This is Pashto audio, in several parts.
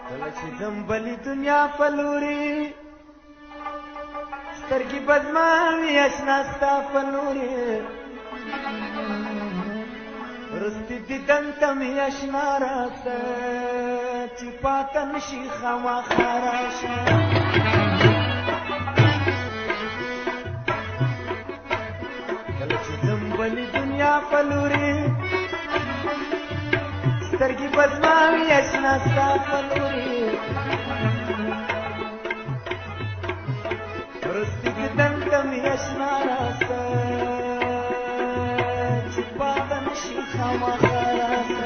کله چې ځم بلې دنیا په لوري سترګې بدماوي اشنا ستا په لوري رستي دیدن ته مې اشنا راسه چې پاته نشي خامخا راشه کله چې ځم بلې دنیا په لوري سترګې بدماوي اشنا ستا په لوري رستي دیدن ته مې اشنا راسه چې پاته نشي خامخا راسه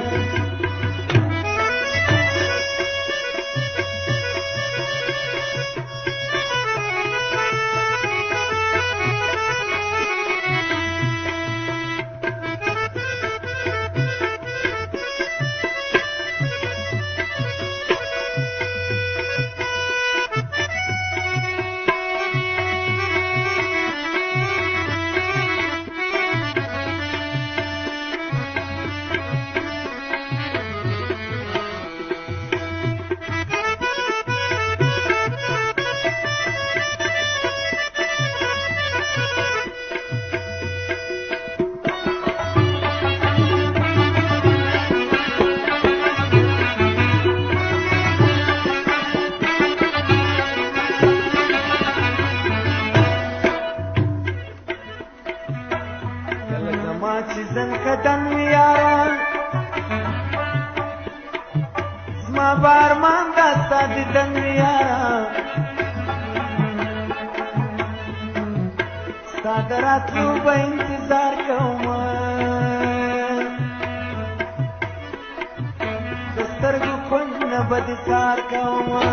چې زن کدن یارا زما بارمان دا ستا دیدن یارا ستا د راتلو به انتظار کومه د سترګو کونج نه به دې څار کومه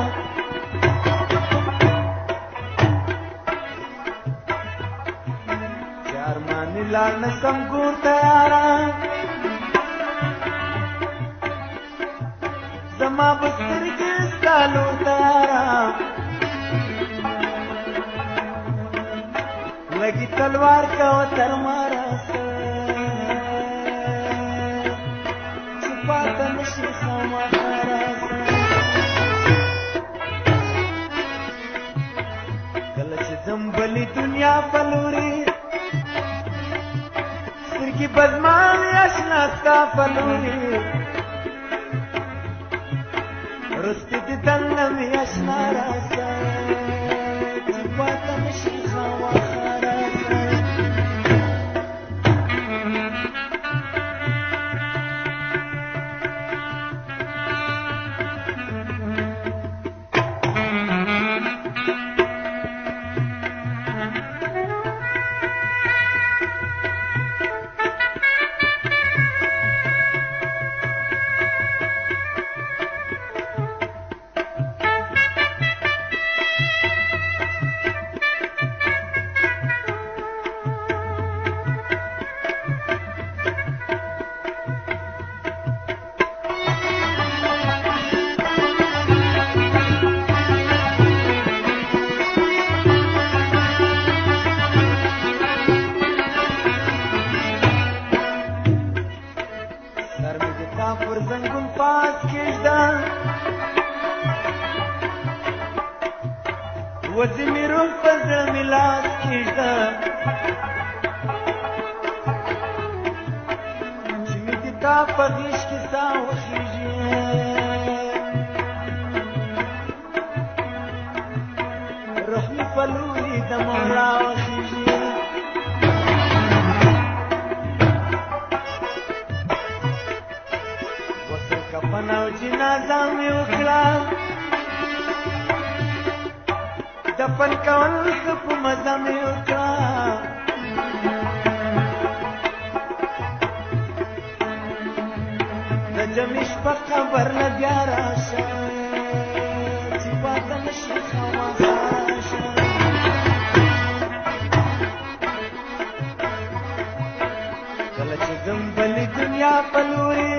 لال نسم ګور تیارا زما بسترګې ستا لور تیارا لګي تلوار کوه تر ما راسه چې پاته نشي خامخا راسه کله چې ځم بلې دنیا په لوري سترګې بدماوي اشنا ستا په لوري رستي دیدن نه مې اشنا راسه چې پاته نشي خامخا راسه پر زنګون پاس کېږده وځي مې روح په زړه مې لاس کېږده چې مې د تا په غېږ کې ساه وخېږي روح مې په لوري د مولا وخېږي کفن او جنازه مې وکړه دفن کول ښه په مزه مې وکړه د جمعې شپه قبر نه بیا راشه چې پاته نشي خامخا راشه کله چې ځم بلې دنیا په لوري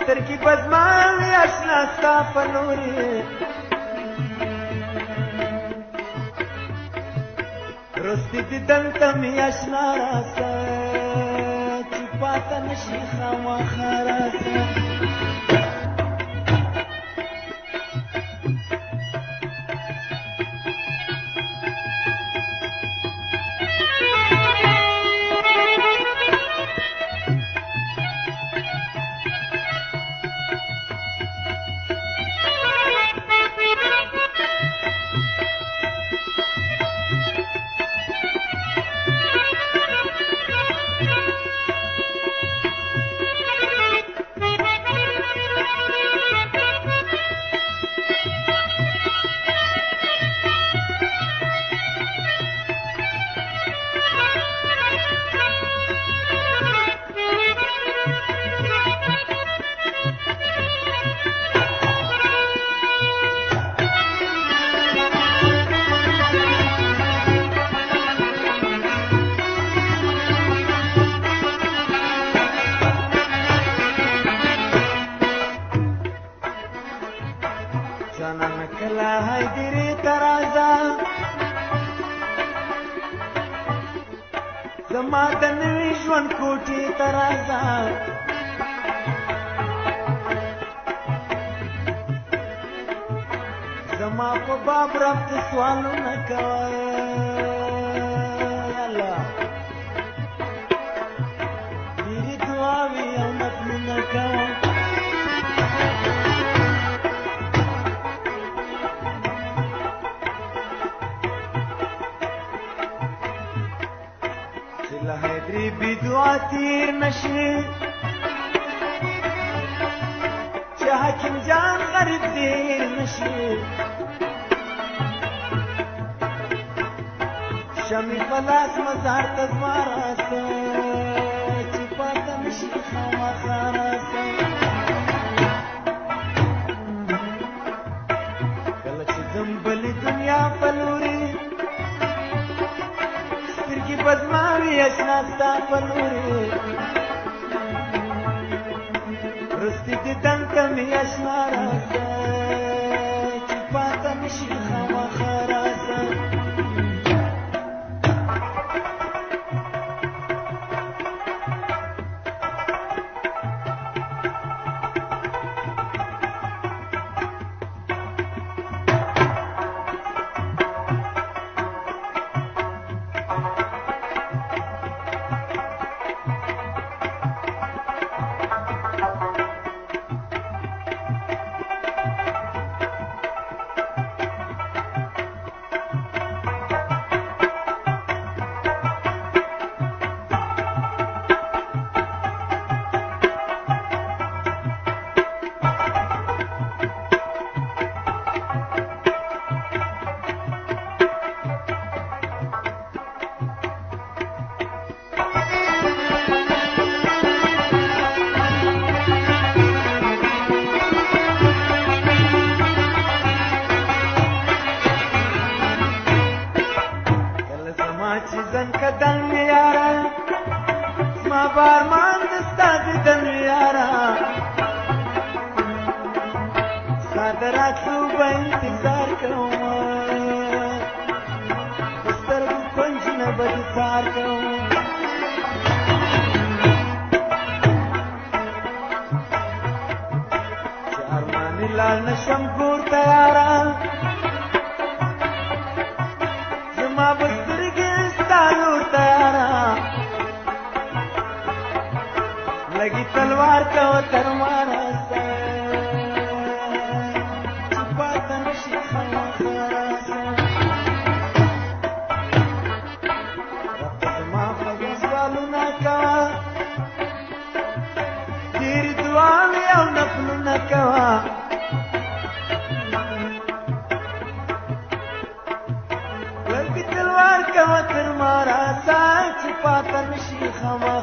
سترګې بدماوي اشنا ستا په لوري رستي دیدن ته مې اشنا راسه چې پاته نشي خامخا راسه جانان کلا حیدری ترازا زما د نوي ژوند کوټې ترازا زما په باب رب سوالونه کوه الله ډېرې دعاوې او نفلونه کوه حیدری بی دعا تیر نشي چې حکیم جان غریب دیر نشي شمی خلاص مزار تزما راسه چې پاته نشي خامخا راسه کله چې ځم بلې دنیا په لوري بزماوی اشناستا پنوری رستی دیدن کمی اشنا راسا چی پاتا نشی خامخا راسا چیزن کدن یارا ما بارمان دستا دیدن یارا صادرات لو با انتظار کوم سترګو کنج نه بد سار کوم چارمان لال نشم ګور تیارا زما بسترګې ستالور تیارا لګي تلوار کو تر مارا سه چې پاته نشي خامخا راسه رب زما په سوالونه کوه ډېرې دعاوې او نفلونه کوه لګي تلوار کو تر مارا سه چې پاته نشي خامخا